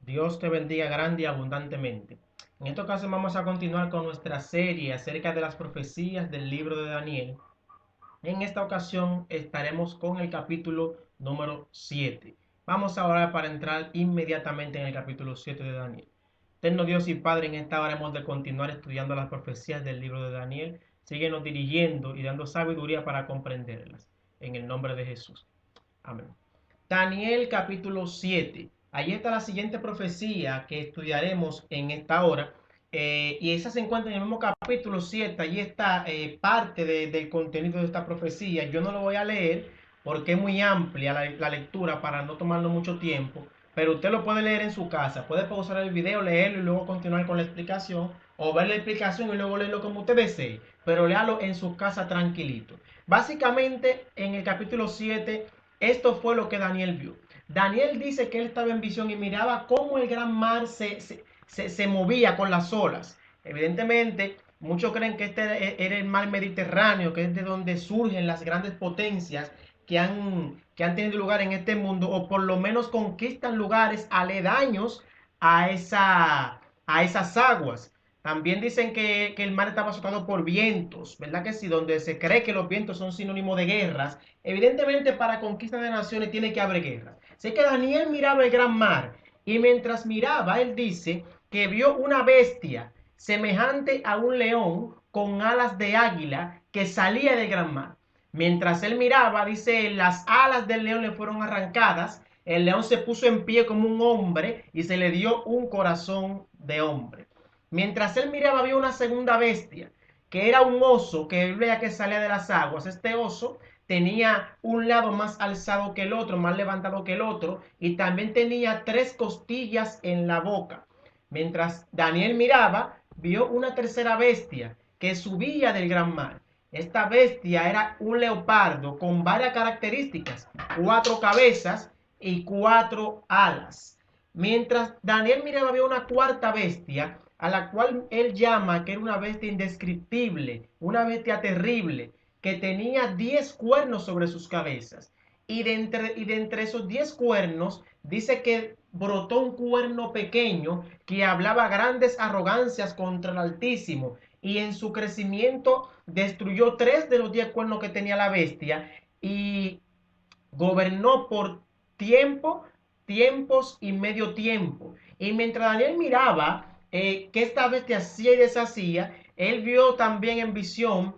Dios te bendiga grande y abundantemente. En esta ocasión vamos a continuar con nuestra serie acerca de las profecías del libro de Daniel. En esta ocasión estaremos con el capítulo número 7. Vamos a orar para entrar inmediatamente en el capítulo 7 de Daniel. Eterno Dios y Padre, en esta hora hemos de continuar estudiando las profecías del libro de Daniel. Síguenos dirigiendo y dando sabiduría para comprenderlas. En el nombre de Jesús. Amén. Daniel capítulo 7. Allí está la siguiente profecía que estudiaremos en esta hora. Y esa se encuentra en el mismo capítulo 7. Allí está parte del contenido de esta profecía. Yo no lo voy a leer porque es muy amplia la lectura para no tomarnos mucho tiempo. Pero usted lo puede leer en su casa. Puede pausar el video, leerlo y luego continuar con la explicación. O ver la explicación y luego leerlo como usted desee. Pero léalo en su casa tranquilito. Básicamente en el capítulo 7 esto fue lo que Daniel vio. Daniel dice que él estaba en visión y miraba cómo el gran mar se movía con las olas. Evidentemente, muchos creen que este era el mar Mediterráneo, que es de donde surgen las grandes potencias que han tenido lugar en este mundo, o por lo menos conquistan lugares aledaños a esas aguas. También dicen que el mar estaba azotado por vientos, ¿verdad que sí? Donde se cree que los vientos son sinónimo de guerras. Evidentemente, para conquista de naciones tiene que haber guerras. Así que Daniel miraba el gran mar y mientras miraba, él dice que vio una bestia semejante a un león con alas de águila que salía del gran mar. Mientras él miraba, dice, las alas del león le fueron arrancadas, el león se puso en pie como un hombre y se le dio un corazón de hombre. Mientras él miraba, había una segunda bestia, que era un oso que él veía que salía de las aguas. Este oso tenía un lado más alzado que el otro, más levantado que el otro, y también tenía 3 costillas en la boca. Mientras Daniel miraba, vio una tercera bestia que subía del gran mar. Esta bestia era un leopardo con varias características, 4 cabezas y 4 alas. Mientras Daniel miraba, había una cuarta bestia, a la cual él llama que era una bestia indescriptible, una bestia terrible, que tenía 10 cuernos sobre sus cabezas. Y de entre esos 10 cuernos, dice que brotó un cuerno pequeño que hablaba grandes arrogancias contra el Altísimo. Y en su crecimiento destruyó 3 de los 10 cuernos que tenía la bestia y gobernó por tiempo, tiempos y medio tiempo. Y mientras Daniel miraba que esta bestia hacía y deshacía, él vio también en visión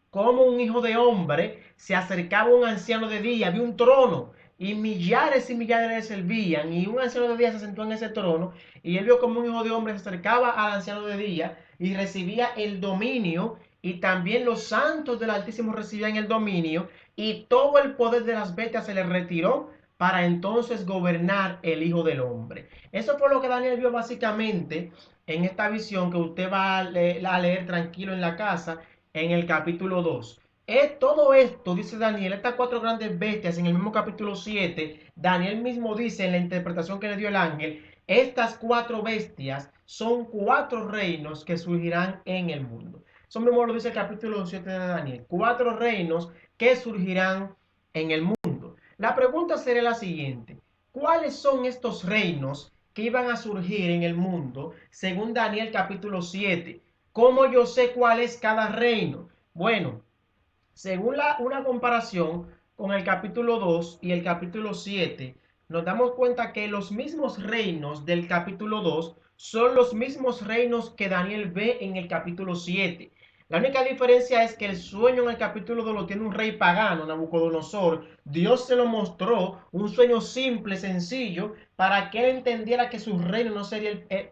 como un hijo de hombre se acercaba a un anciano de día, había un trono y millares le servían y un anciano de día se sentó en ese trono y él vio como un hijo de hombre se acercaba al anciano de día y recibía el dominio y también los santos del Altísimo recibían el dominio y todo el poder de las bestias se le retiró para entonces gobernar el Hijo del Hombre. Eso fue lo que Daniel vio básicamente en esta visión que usted va a leer tranquilo en la casa en el capítulo 2. Todo esto, dice Daniel, estas 4 grandes bestias en el mismo capítulo 7, Daniel mismo dice en la interpretación que le dio el ángel, estas 4 bestias son 4 reinos que surgirán en el mundo. Eso mismo lo dice el capítulo 7 de Daniel, 4 reinos que surgirán en el mundo. La pregunta sería la siguiente, ¿cuáles son estos reinos que iban a surgir en el mundo según Daniel capítulo 7? ¿Cómo yo sé cuál es cada reino? Bueno, según una comparación con el capítulo 2 y el capítulo 7, nos damos cuenta que los mismos reinos del capítulo 2 son los mismos reinos que Daniel ve en el capítulo 7. La única diferencia es que el sueño en el capítulo 2 lo tiene un rey pagano, Nabucodonosor. Dios se lo mostró, un sueño simple, sencillo, para que él entendiera que su reino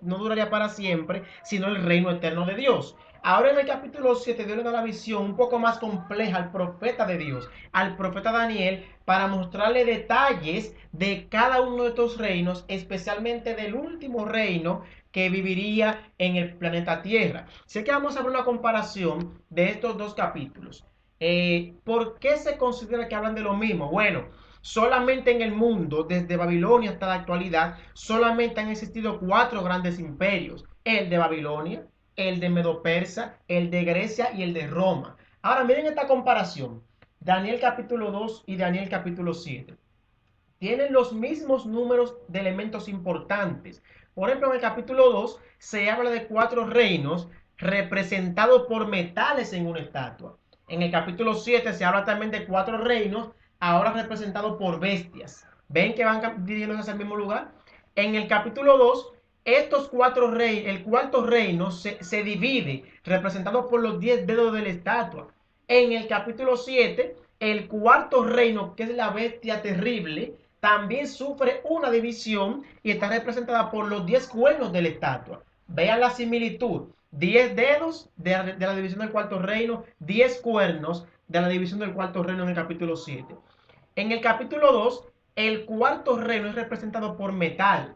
no duraría para siempre, sino el reino eterno de Dios. Ahora en el capítulo 7 Dios le da la visión un poco más compleja al profeta de Dios, al profeta Daniel, para mostrarle detalles de cada uno de estos reinos, especialmente del último reino que viviría en el planeta Tierra. Sé que vamos a ver una comparación de estos 2 capítulos. ¿Por qué se considera que hablan de lo mismo? Bueno, solamente en el mundo, desde Babilonia hasta la actualidad, solamente han existido 4 grandes imperios. El de Babilonia, el de Medo-Persa, el de Grecia y el de Roma. Ahora miren esta comparación. Daniel capítulo 2 y Daniel capítulo 7. tienen los mismos números de elementos importantes. Por ejemplo, en el capítulo 2 se habla de 4 reinos representados por metales en una estatua. En el capítulo 7 se habla también de 4 reinos, ahora representados por bestias. ¿Ven que van dirigiéndose hacia el mismo lugar? En el capítulo 2, estos 4 reinos, el cuarto reino se divide, representado por los 10 dedos de la estatua. En el capítulo 7, el cuarto reino, que es la bestia terrible, también sufre una división y está representada por los 10 cuernos de la estatua. Vean la similitud. 10 dedos de la división del cuarto reino, 10 cuernos de la división del cuarto reino en el capítulo 7. En el capítulo 2, el cuarto reino es representado por metal,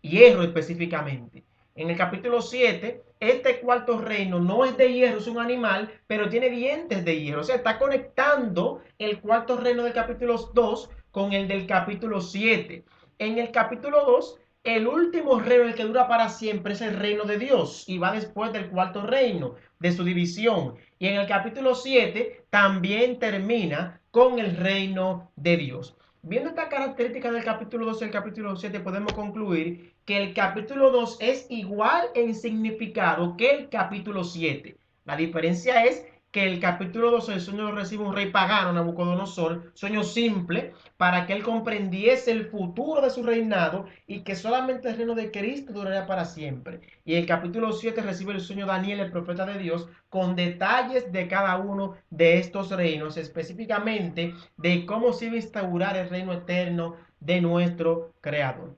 hierro específicamente. En el capítulo 7, este cuarto reino no es de hierro, es un animal, pero tiene dientes de hierro. O sea, está conectando el cuarto reino del capítulo 2 con el del capítulo 7. En el capítulo 2, el último reino, el que dura para siempre, es el reino de Dios y va después del cuarto reino, de su división. Y en el capítulo 7 también termina con el reino de Dios. Viendo esta característica del capítulo 2 y el capítulo 7, podemos concluir que el capítulo 2 es igual en significado que el capítulo 7. La diferencia es que el capítulo 2 el sueño lo recibe un rey pagano, Nabucodonosor, sueño simple, para que él comprendiese el futuro de su reinado y que solamente el reino de Cristo duraría para siempre. Y el capítulo 7 recibe el sueño Daniel, el profeta de Dios, con detalles de cada uno de estos reinos, específicamente de cómo se iba a instaurar el reino eterno de nuestro Creador.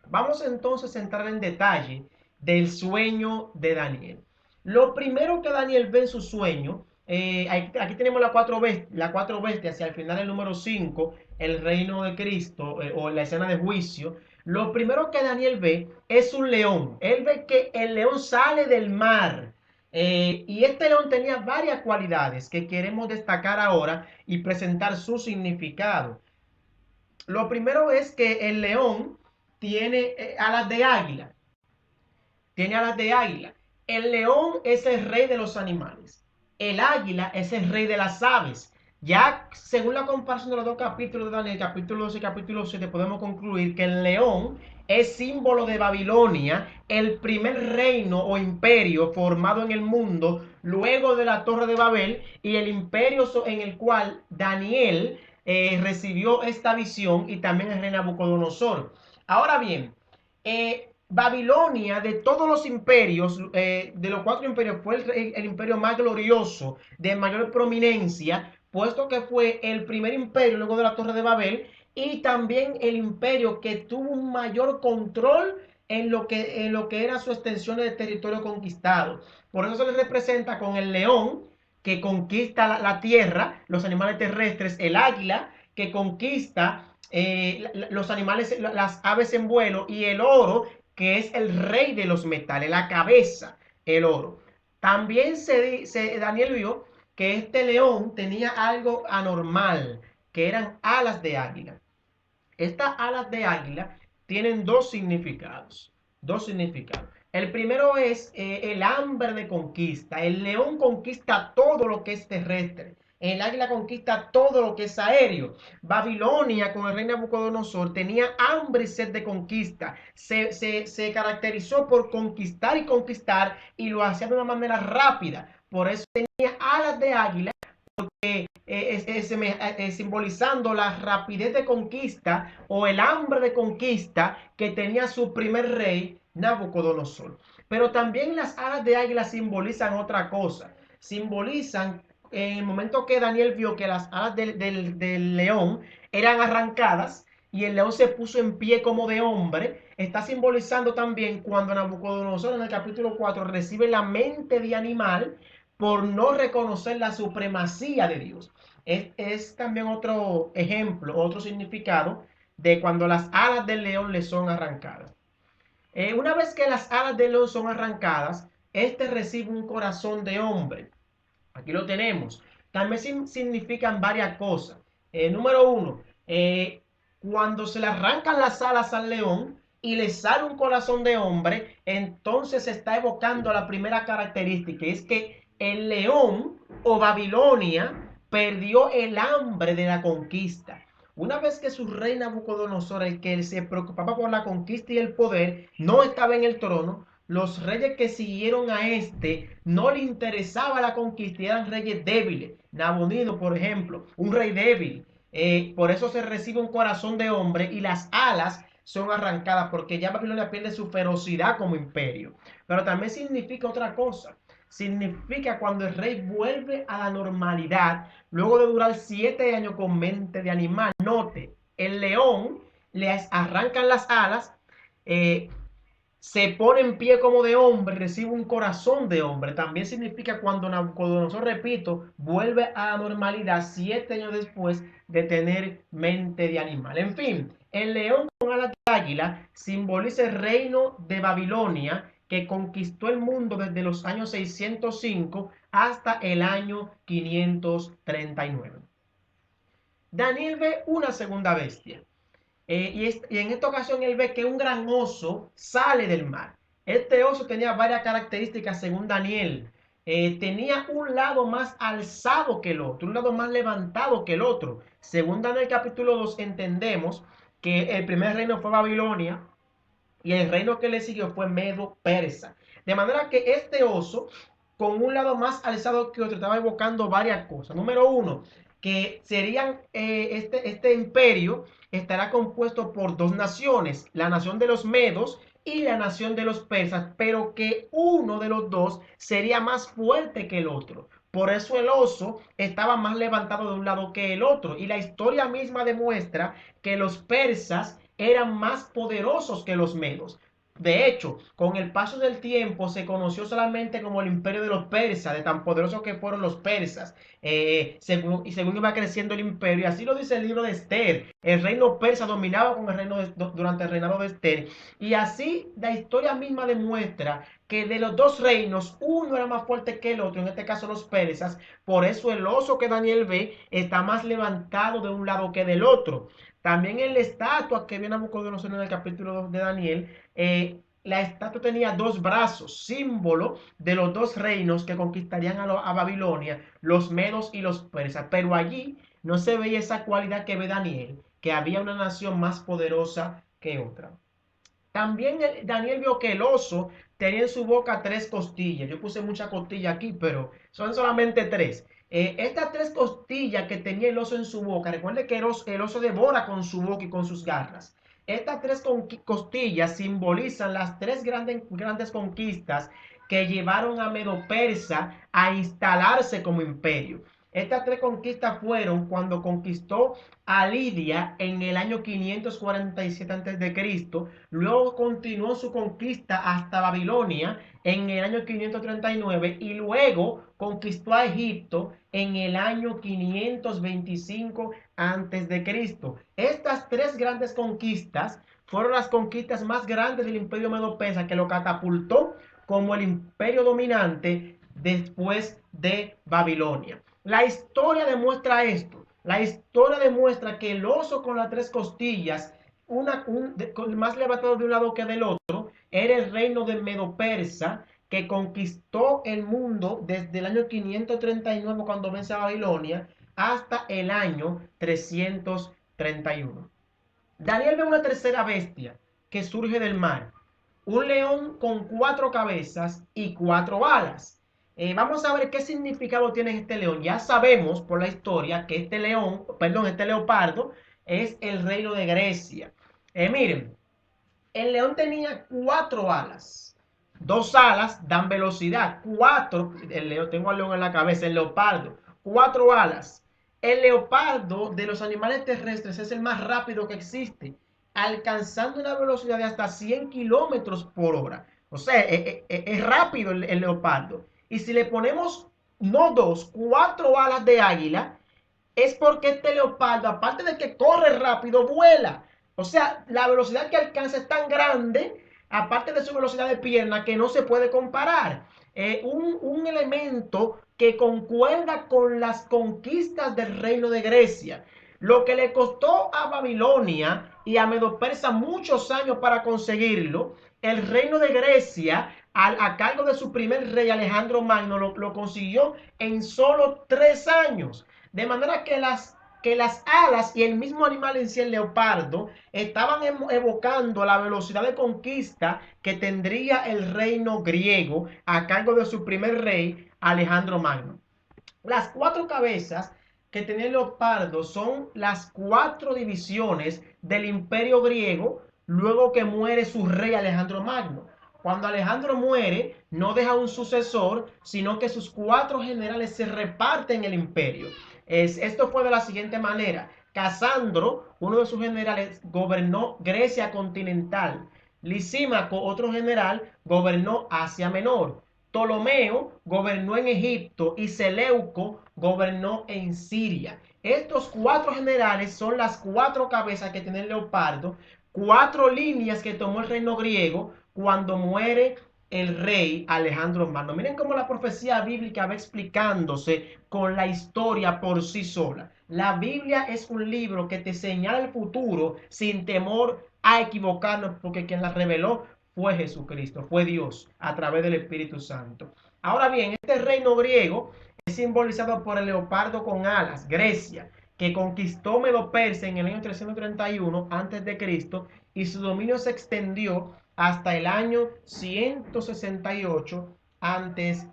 Vamos entonces a entrar en detalle del sueño de Daniel. Lo primero que Daniel ve en su sueño, aquí tenemos las cuatro bestias y al final el número 5, el reino de Cristo o la escena de juicio. Lo primero que Daniel ve es un león. Él ve que el león sale del mar. Y este león tenía varias cualidades que queremos destacar ahora y presentar su significado. Lo primero es que el león tiene alas de águila. Tiene alas de águila. El león es el rey de los animales. El águila es el rey de las aves. Ya según la comparación de los dos capítulos de Daniel, capítulo 12 y capítulo 7, podemos concluir que el león es símbolo de Babilonia, el primer reino o imperio formado en el mundo luego de la Torre de Babel y el imperio en el cual Daniel recibió esta visión y también el rey Nabucodonosor. Ahora bien, Babilonia, de todos los imperios, de los 4 imperios, fue el imperio más glorioso, de mayor prominencia, puesto que fue el primer imperio luego de la Torre de Babel y también el imperio que tuvo un mayor control en lo que era su extensión de territorio conquistado. Por eso se le representa con el león, que conquista la tierra, los animales terrestres, el águila, que conquista los animales, las aves en vuelo, y el oro, que es el rey de los metales, la cabeza, el oro. También Daniel vio que este león tenía algo anormal, que eran alas de águila. Estas alas de águila tienen dos significados. Dos significados. El primero es el hambre de conquista. El león conquista todo lo que es terrestre. El águila conquista todo lo que es aéreo. Babilonia, con el rey Nabucodonosor, tenía hambre y sed de conquista. Se caracterizó por conquistar y conquistar y lo hacía de una manera rápida. Por eso tenía alas de águila, simbolizando la rapidez de conquista o el hambre de conquista que tenía su primer rey, Nabucodonosor. Pero también las alas de águila simbolizan otra cosa. Simbolizan en el momento que Daniel vio que las alas del león eran arrancadas y el león se puso en pie como de hombre, está simbolizando también cuando Nabucodonosor en el capítulo 4 recibe la mente de animal por no reconocer la supremacía de Dios. Es también otro ejemplo, otro significado de cuando las alas del león le son arrancadas. Una vez que las alas del león son arrancadas, este recibe un corazón de hombre. Aquí lo tenemos. También significan varias cosas. Número 1, cuando se le arrancan las alas al león y le sale un corazón de hombre, entonces se está evocando la primera característica, es que el león o Babilonia perdió el hambre de la conquista. Una vez que su rey Nabucodonosor, el que se preocupaba por la conquista y el poder, no estaba en el trono, los reyes que siguieron a este no le interesaba la conquista y eran reyes débiles. Nabonido, por ejemplo, un rey débil. Por eso se recibe un corazón de hombre y las alas son arrancadas, porque ya Babilonia pierde su ferocidad como imperio. Pero también significa otra cosa. Significa cuando el rey vuelve a la normalidad, luego de durar 7 años con mente de animal. Note, el león le arrancan las alas, eh, se pone en pie como de hombre, recibe un corazón de hombre. También significa cuando Nabucodonosor, repito, vuelve a la normalidad 7 años después de tener mente de animal. En fin, el león con alas de águila simboliza el reino de Babilonia que conquistó el mundo desde los años 605 hasta el año 539. Daniel ve una segunda bestia. Y en esta ocasión él ve que un gran oso sale del mar. Este oso tenía varias características según Daniel. Tenía un lado más alzado que el otro, un lado más levantado que el otro. Según Daniel capítulo 2 entendemos que el primer reino fue Babilonia y el reino que le siguió fue Medo-Persa. De manera que este oso, con un lado más alzado que otro, estaba evocando varias cosas. Número uno, que serían este imperio estará compuesto por dos naciones, la nación de los medos y la nación de los persas, pero que uno de los dos sería más fuerte que el otro. Por eso el oso estaba más levantado de un lado que el otro. Y la historia misma demuestra que los persas eran más poderosos que los medos. De hecho, con el paso del tiempo se conoció solamente como el imperio de los persas, de tan poderosos que fueron los persas, según iba creciendo el imperio. Y así lo dice el libro de Esther. El reino persa dominaba con el reino durante el reinado de Esther. Y así la historia misma demuestra que de los dos reinos, uno era más fuerte que el otro, en este caso los persas. Por eso el oso que Daniel ve está más levantado de un lado que del otro. También en la estatua que viene a Nabucodonosor en el capítulo 2 de Daniel, la estatua tenía dos brazos, símbolo de los dos reinos que conquistarían a Babilonia, los medos y los persas. Pero allí no se veía esa cualidad que ve Daniel, que había una nación más poderosa que otra. También Daniel vio que el oso tenía en su boca tres costillas. Yo puse muchas costillas aquí, pero son solamente tres. Estas tres costillas que tenía el oso en su boca, recuerde que el oso devora con su boca y con sus garras. Estas tres costillas simbolizan las tres grandes conquistas que llevaron a Medo-Persa a instalarse como imperio. Estas tres conquistas fueron cuando conquistó a Lidia en el año 547 a.C., luego continuó su conquista hasta Babilonia en el año 539 y luego conquistó a Egipto en el año 525 a.C. Estas tres grandes conquistas fueron las conquistas más grandes del imperio medo-persa, que lo catapultó como el imperio dominante después de Babilonia. La historia demuestra esto. La historia demuestra que el oso con las tres costillas, más levantado de un lado que del otro, era el reino de Medo-Persa, que conquistó el mundo desde el año 539 cuando vence a Babilonia hasta el año 331. Daniel ve una tercera bestia que surge del mar, un león con cuatro cabezas y cuatro alas. Vamos a ver qué significado tiene este león. Ya sabemos por la historia que este león, perdón, este leopardo es el reino de Grecia. Miren, el león tenía cuatro alas. Dos alas dan velocidad. Cuatro, el león, tengo al león en la cabeza, el leopardo. Cuatro alas. El leopardo de los animales terrestres es el más rápido que existe, alcanzando una velocidad de hasta 100 kilómetros por hora. O sea, es rápido el leopardo. Y si le ponemos no dos, cuatro alas de águila, es porque este leopardo, aparte de que corre rápido, vuela. O sea, la velocidad que alcanza es tan grande, aparte de su velocidad de pierna, que no se puede comparar. Un elemento que concuerda con las conquistas del reino de Grecia. Lo que le costó a Babilonia y a Medo-Persa muchos años para conseguirlo, el reino de Grecia, a cargo de su primer rey Alejandro Magno, lo consiguió en solo 3 años. De manera que que las alas y el mismo animal en sí, el leopardo, estaban evocando la velocidad de conquista que tendría el reino griego a cargo de su primer rey, Alejandro Magno. Las 4 cabezas que tenía el leopardo son las 4 divisiones del imperio griego luego que muere su rey Alejandro Magno. Cuando Alejandro muere, no deja un sucesor, sino que sus 4 generales se reparten el imperio. Esto fue de la siguiente manera. Casandro, uno de sus generales, gobernó Grecia continental. Lisímaco, otro general, gobernó Asia Menor. Ptolomeo gobernó en Egipto y Seleuco gobernó en Siria. Estos 4 generales son las 4 cabezas que tiene el leopardo, 4 líneas que tomó el reino griego cuando muere el rey Alejandro Magno. Miren cómo la profecía bíblica va explicándose con la historia por sí sola. La Biblia es un libro que te señala el futuro sin temor a equivocarnos, porque quien la reveló fue Jesucristo, fue Dios a través del Espíritu Santo. Ahora bien, este reino griego es simbolizado por el leopardo con alas, Grecia, que conquistó Medo-Persia en el año 331 a.C. y su dominio se extendió hasta el año 168 a.C.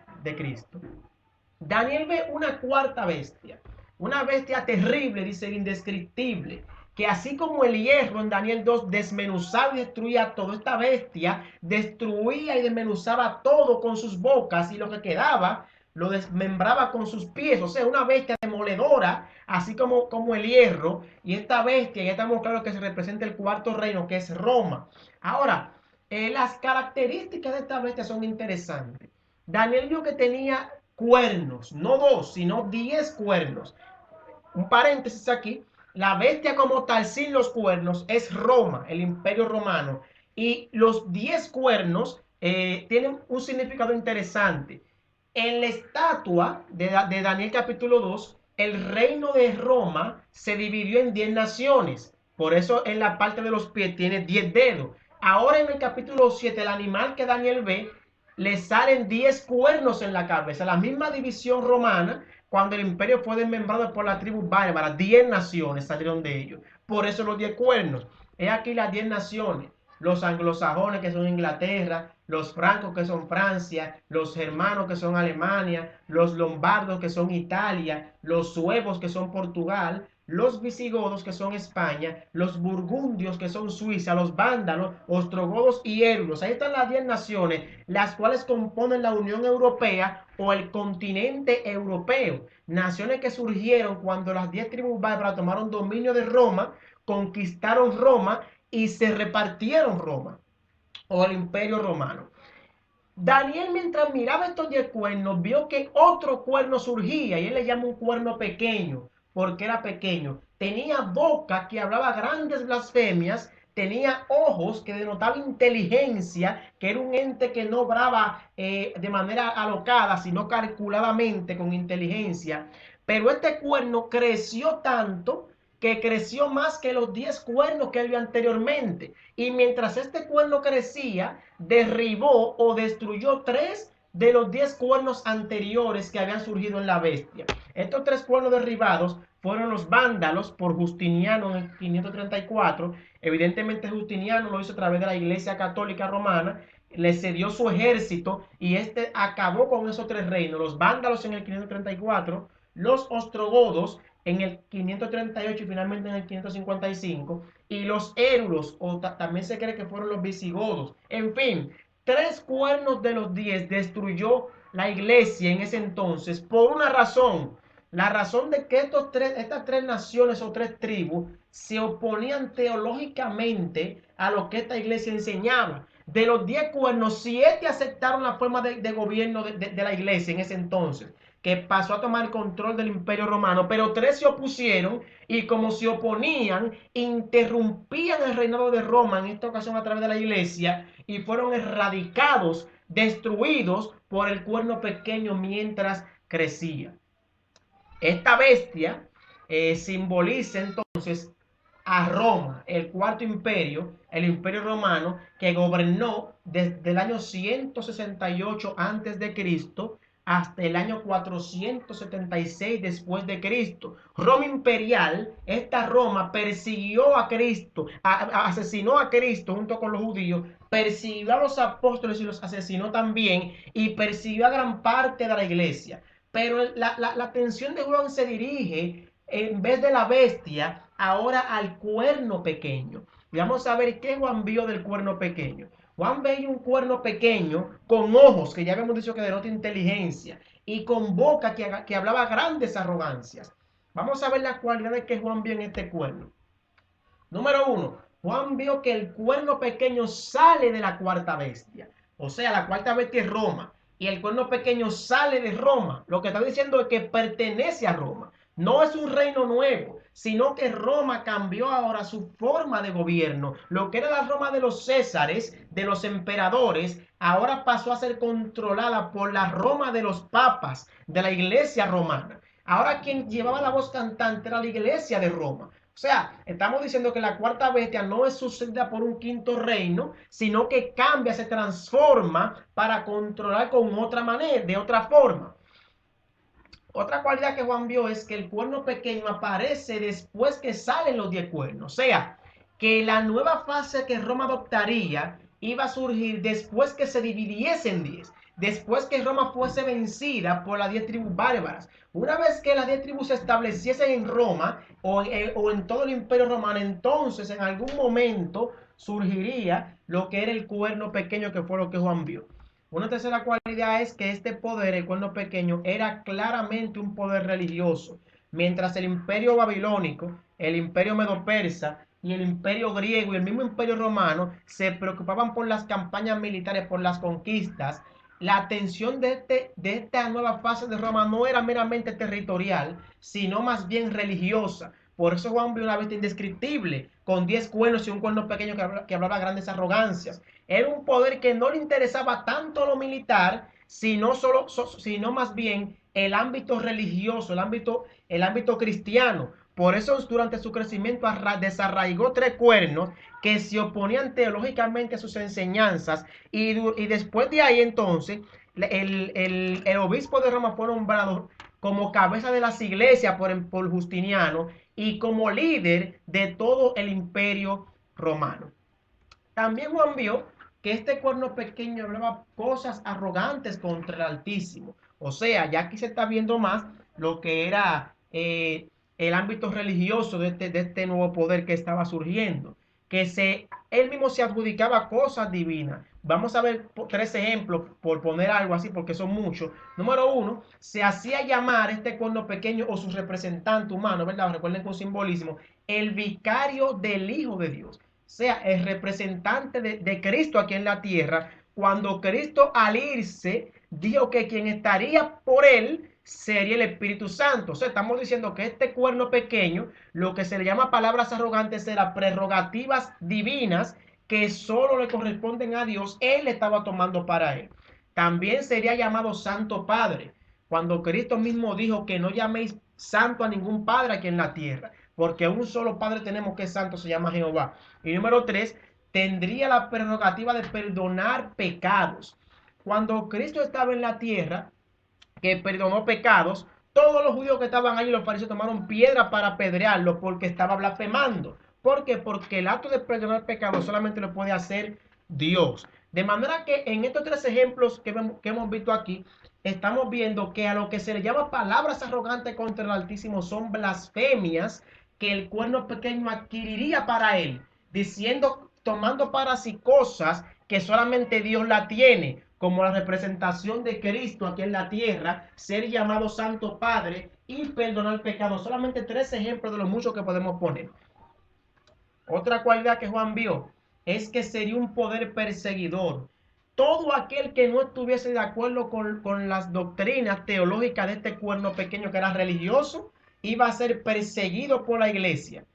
Daniel ve una 4 bestia, una bestia terrible, dice, indescriptible, que así como el hierro en Daniel 2 desmenuzaba y destruía todo, esta bestia destruía y desmenuzaba todo con sus bocas y lo que quedaba lo desmembraba con sus pies. O sea, una bestia demoledora, así como el hierro. Y esta bestia, ya estamos claros que se representa el 4 reino, que es Roma. Ahora, las características de esta bestia son interesantes. Daniel vio que tenía cuernos, no 2, sino 10 cuernos. Un paréntesis aquí, la bestia como tal sin los cuernos es Roma, el imperio romano. Y los 10 cuernos tienen un significado interesante. En la estatua de Daniel capítulo 2, el reino de Roma se dividió en 10 naciones. Por eso en la parte de los pies tiene 10 dedos. Ahora en el capítulo 7, el animal que Daniel ve, le salen 10 cuernos en la cabeza. La misma división romana, cuando el imperio fue desmembrado por la tribu bárbara, 10 naciones salieron de ellos. Por eso los 10 cuernos. He aquí las 10 naciones. Los anglosajones, que son Inglaterra, los francos, que son Francia, los germanos, que son Alemania, los lombardos, que son Italia, los suevos, que son Portugal, los visigodos, que son España, los burgundios, que son Suiza, los vándalos, ostrogodos y érulos. Ahí están las 10 naciones, las cuales componen la Unión Europea o el continente europeo. Naciones que surgieron cuando las 10 tribus bárbaras tomaron dominio de Roma, conquistaron Roma y se repartieron Roma o el imperio romano. Daniel, mientras miraba estos 10 cuernos, vio que otro cuerno surgía y él le llama un cuerno pequeño porque era pequeño. Tenía boca que hablaba grandes blasfemias, tenía ojos que denotaban inteligencia, que era un ente que no obraba de manera alocada, sino calculadamente con inteligencia. Pero este cuerno creció tanto que creció más que los 10 cuernos que él vio anteriormente. Y mientras este cuerno crecía, derribó o destruyó 3 de los 10 cuernos anteriores que habían surgido en la bestia. Estos 3 cuernos derribados fueron los vándalos por Justiniano en el 534. Evidentemente Justiniano lo hizo a través de la Iglesia Católica Romana, le cedió su ejército y este acabó con esos 3 reinos. Los vándalos en el 534, los ostrogodos en el 538 y finalmente en el 555, y los érulos, o también se cree que fueron los visigodos. En fin, 3 cuernos de los 10 destruyó la iglesia en ese entonces por una razón. La razón de que estas 3 naciones o 3 tribus se oponían teológicamente a lo que esta iglesia enseñaba. De los 10 cuernos, 7 aceptaron la forma de gobierno de la iglesia en ese entonces, que pasó a tomar el control del imperio romano, pero 3 se opusieron y como se oponían, interrumpían el reinado de Roma, en esta ocasión a través de la iglesia, y fueron erradicados, destruidos por el cuerno pequeño mientras crecía. Esta bestia simboliza entonces a Roma, el 4 imperio, el imperio romano, que gobernó desde el año 168 a.C. hasta el año 476 después de Cristo. Roma imperial, esta Roma persiguió a Cristo, asesinó a Cristo junto con los judíos, persiguió a los apóstoles y los asesinó también, y persiguió a gran parte de la iglesia. Pero la atención de Juan se dirige, en vez de la bestia, ahora al cuerno pequeño. Y vamos a ver qué Juan vio del cuerno pequeño. Juan veía un cuerno pequeño con ojos, que ya habíamos dicho que denota inteligencia, y con boca que hablaba grandes arrogancias. Vamos a ver las cualidades que Juan vio en este cuerno. Número uno, Juan vio que el cuerno pequeño sale de la cuarta bestia. O sea, la cuarta bestia es Roma. Y el cuerno pequeño sale de Roma. Lo que está diciendo es que pertenece a Roma. No es un reino nuevo, sino que Roma cambió ahora su forma de gobierno. Lo que era la Roma de los Césares, de los emperadores, ahora pasó a ser controlada por la Roma de los papas, de la iglesia romana. Ahora quien llevaba la voz cantante era la iglesia de Roma. O sea, estamos diciendo que la cuarta bestia no es sucedida por un quinto reino, sino que cambia, se transforma para controlar con otra manera, de otra forma. Otra cualidad que Juan vio es que el cuerno pequeño aparece después que salen los 10 cuernos. O sea, que la nueva fase que Roma adoptaría iba a surgir después que se dividiese en 10. Después que Roma fuese vencida por las 10 tribus bárbaras. Una vez que las 10 tribus se estableciesen en Roma o en todo el imperio romano, entonces en algún momento surgiría lo que era el cuerno pequeño, que fue lo que Juan vio. Una tercera cualidad es que este poder, el cuerno pequeño, era claramente un poder religioso, mientras el imperio babilónico, el imperio medo-persa y el imperio griego y el mismo imperio romano se preocupaban por las campañas militares, por las conquistas. La atención de esta nueva fase de Roma no era meramente territorial, sino más bien religiosa. Por eso Juan vio una bestia indescriptible, con 10 cuernos y un cuerno pequeño que hablaba grandes arrogancias. Era un poder que no le interesaba tanto lo militar, sino más bien el ámbito religioso, el ámbito cristiano. Por eso durante su crecimiento desarraigó 3 cuernos que se oponían teológicamente a sus enseñanzas, y después de ahí entonces el obispo de Roma fue nombrado como cabeza de las iglesias por Justiniano y como líder de todo el imperio romano. También Juan vio que este cuerno pequeño hablaba cosas arrogantes contra el Altísimo. O sea, ya aquí se está viendo más lo que era el ámbito religioso de este nuevo poder que estaba surgiendo. Él mismo se adjudicaba cosas divinas. Vamos a ver 3 ejemplos, por poner algo así, porque son muchos. Número uno, se hacía llamar este cuerno pequeño o su representante humano, ¿verdad? Recuerden con simbolismo, el vicario del Hijo de Dios. Sea el representante de Cristo aquí en la tierra, cuando Cristo al irse dijo que quien estaría por él sería el Espíritu Santo. O sea, estamos diciendo que este cuerno pequeño, lo que se le llama palabras arrogantes, era prerrogativas divinas que solo le corresponden a Dios, él estaba tomando para él. También sería llamado Santo Padre, cuando Cristo mismo dijo que no llaméis santo a ningún padre aquí en la tierra, porque un solo Padre tenemos que es santo, se llama Jehová. Y número 3, tendría la prerrogativa de perdonar pecados. Cuando Cristo estaba en la tierra, que perdonó pecados, todos los judíos que estaban allí, los fariseos, tomaron piedra para apedrearlo porque estaba blasfemando. ¿Por qué? Porque el acto de perdonar pecados solamente lo puede hacer Dios. De manera que en estos 3 ejemplos que hemos visto aquí, estamos viendo que a lo que se le llama palabras arrogantes contra el Altísimo son blasfemias que el cuerno pequeño adquiriría para él, diciendo, tomando para sí cosas que solamente Dios la tiene, como la representación de Cristo aquí en la tierra, ser llamado Santo Padre y perdonar pecados. Solamente 3 ejemplos de los muchos que podemos poner. Otra cualidad que Juan vio es que sería un poder perseguidor. Todo aquel que no estuviese de acuerdo con las doctrinas teológicas de este cuerno pequeño, que era religioso, iba a ser perseguido por la iglesia.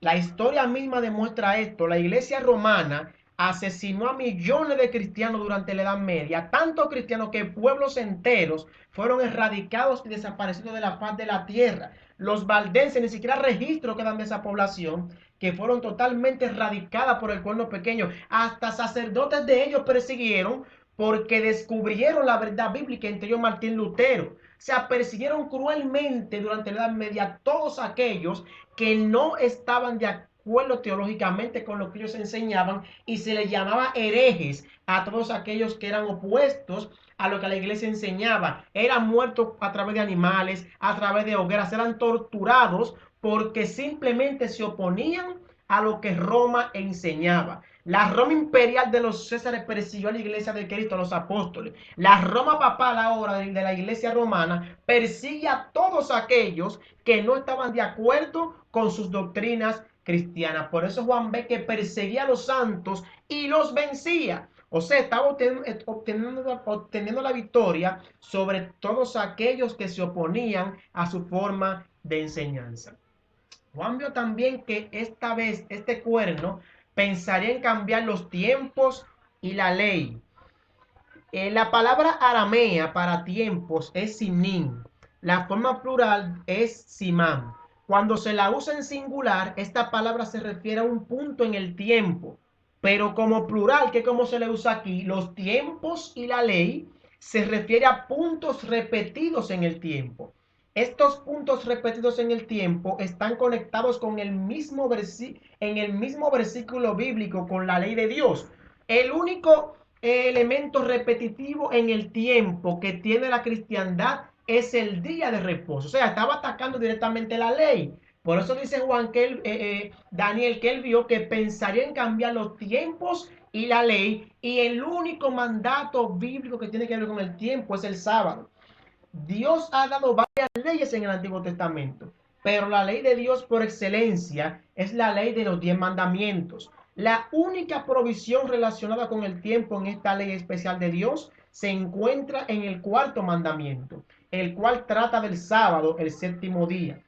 La historia misma demuestra esto. La iglesia romana asesinó a millones de cristianos durante la Edad Media, tantos cristianos que pueblos enteros fueron erradicados y desaparecidos de la faz de la tierra. Los valdenses, ni siquiera registro quedan de esa población, que fueron totalmente erradicadas por el cuerno pequeño. Hasta sacerdotes de ellos persiguieron porque descubrieron la verdad bíblica, entre ellos Martín Lutero. O sea, persiguieron cruelmente durante la Edad Media a todos aquellos que no estaban de acuerdo teológicamente con lo que ellos enseñaban, y se les llamaba herejes a todos aquellos que eran opuestos a lo que la iglesia enseñaba. Eran muertos a través de animales, a través de hogueras, eran torturados porque simplemente se oponían a lo que Roma enseñaba. La Roma imperial de los Césares persiguió a la iglesia de Cristo, a los apóstoles. La Roma papal ahora de la iglesia romana persigue a todos aquellos que no estaban de acuerdo con sus doctrinas cristianas. Por eso Juan ve que perseguía a los santos y los vencía. O sea, estaba obteniendo la victoria sobre todos aquellos que se oponían a su forma de enseñanza. Juan vio también que esta vez este cuerno pensaría en cambiar los tiempos y la ley. La palabra aramea para tiempos es sinim. La forma plural es simán. Cuando se la usa en singular, esta palabra se refiere a un punto en el tiempo. Pero como plural, que como se le usa aquí, los tiempos y la ley, se refiere a puntos repetidos en el tiempo. Estos puntos repetidos en el tiempo están conectados con en el mismo versículo bíblico, con la ley de Dios. El único elemento repetitivo en el tiempo que tiene la cristiandad es el día de reposo. O sea, estaba atacando directamente la ley. Por eso dice Juan que Daniel, que él vio que pensaría en cambiar los tiempos y la ley, y el único mandato bíblico que tiene que ver con el tiempo es el sábado. Dios ha dado varias leyes en el Antiguo Testamento, pero la ley de Dios por excelencia es la ley de los 10 mandamientos. La única provisión relacionada con el tiempo en esta ley especial de Dios se encuentra en el cuarto mandamiento, el cual trata del sábado, el séptimo día.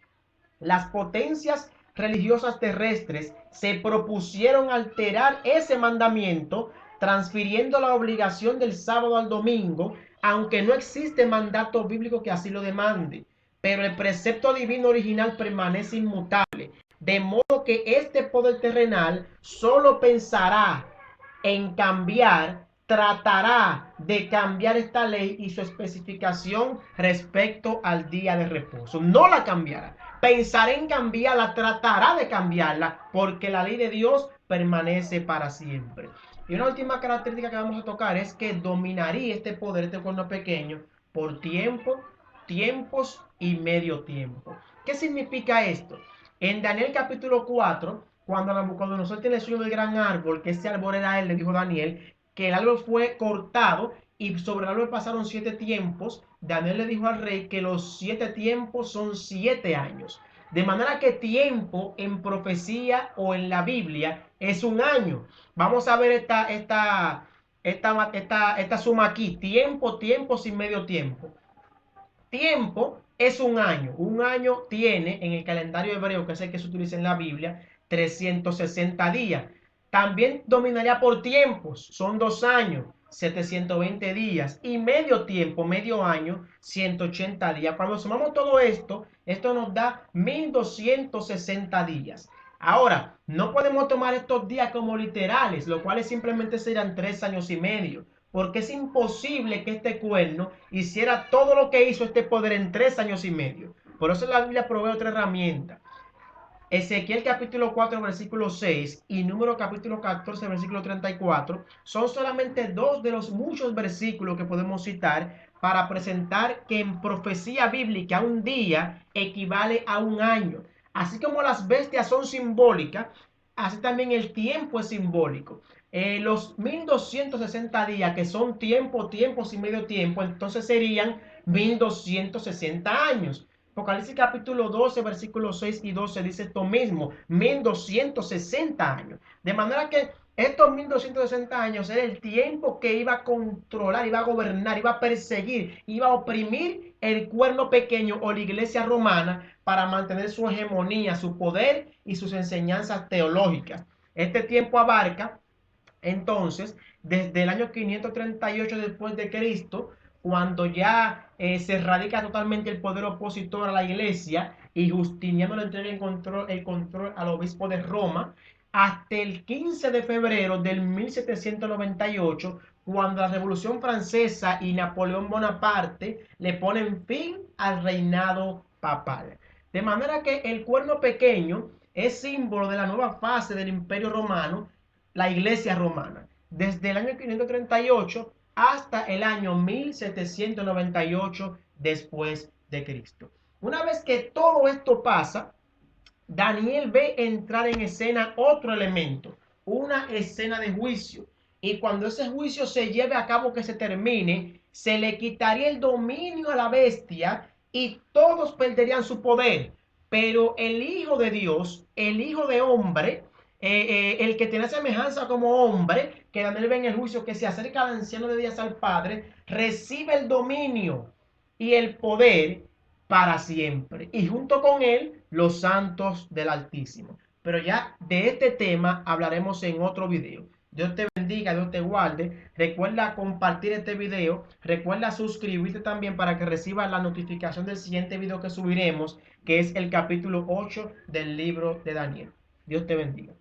Las potencias religiosas terrestres se propusieron alterar ese mandamiento, transfiriendo la obligación del sábado al domingo, aunque no existe mandato bíblico que así lo demande. Pero el precepto divino original permanece inmutable, de modo que este poder terrenal solo pensará en cambiar, tratará de cambiar esta ley y su especificación respecto al día de reposo. No la cambiará. Pensará en cambiarla, tratará de cambiarla, porque la ley de Dios permanece para siempre. Y una última característica que vamos a tocar es que dominaría este poder, este cuerno pequeño, por tiempo, tiempos y medio tiempo. ¿Qué significa esto? En Daniel capítulo 4, cuando Nabucodonosor tiene el sueño del gran árbol, que ese árbol era él, le dijo Daniel, que el árbol fue cortado y sobre el árbol pasaron 7 tiempos. Daniel le dijo al rey que los 7 tiempos son 7 años. De manera que tiempo en profecía o en la Biblia es un año. Vamos a ver esta suma aquí. Tiempo, tiempo sin medio tiempo. Tiempo es un año. Un año tiene en el calendario hebreo, que es el que se utiliza en la Biblia, 360 días. También dominaría por tiempos. Son 2 años, 720 días. Y medio tiempo, medio año, 180 días. Cuando sumamos todo esto, esto nos da 1260 días. Ahora, no podemos tomar estos días como literales, lo cual simplemente serían 3 años y medio, porque es imposible que este cuerno hiciera todo lo que hizo este poder en 3 años y medio. Por eso la Biblia provee otra herramienta. Ezequiel capítulo 4 versículo 6 y Número capítulo 14 versículo 34 son solamente dos de los muchos versículos que podemos citar para presentar que en profecía bíblica un día equivale a un año. Así como las bestias son simbólicas, así también el tiempo es simbólico. Los 1260 días, que son tiempo, tiempos y medio tiempo, entonces serían 1260 años. Apocalipsis capítulo 12, versículos 6 y 12 dice esto mismo, 1260 años. De manera que estos 1260 años era el tiempo que iba a controlar, iba a gobernar, iba a perseguir, iba a oprimir el cuerno pequeño o la iglesia romana para mantener su hegemonía, su poder y sus enseñanzas teológicas. Este tiempo abarca entonces desde el año 538 después de Cristo, cuando ya se radica totalmente el poder opositor a la iglesia y Justiniano le entrega el control al obispo de Roma, hasta el 15 de febrero del 1798, cuando la Revolución Francesa y Napoleón Bonaparte le ponen fin al reinado papal. De manera que el cuerno pequeño es símbolo de la nueva fase del Imperio Romano, la Iglesia Romana, desde el año 538 hasta el año 1798 después de Cristo. Una vez que todo esto pasa, Daniel ve entrar en escena otro elemento, una escena de juicio. Y cuando ese juicio se lleve a cabo, que se termine, se le quitaría el dominio a la bestia y todos perderían su poder. Pero el Hijo de Dios, el Hijo de hombre, el que tiene semejanza como hombre, que Daniel ve en el juicio, que se acerca al anciano de días al Padre, recibe el dominio y el poder para siempre. Y junto con él, los santos del Altísimo. Pero ya de este tema hablaremos en otro video. Dios te bendiga, Dios te guarde. Recuerda compartir este video. Recuerda suscribirte también para que recibas la notificación del siguiente video que subiremos, que es el capítulo 8 del libro de Daniel. Dios te bendiga.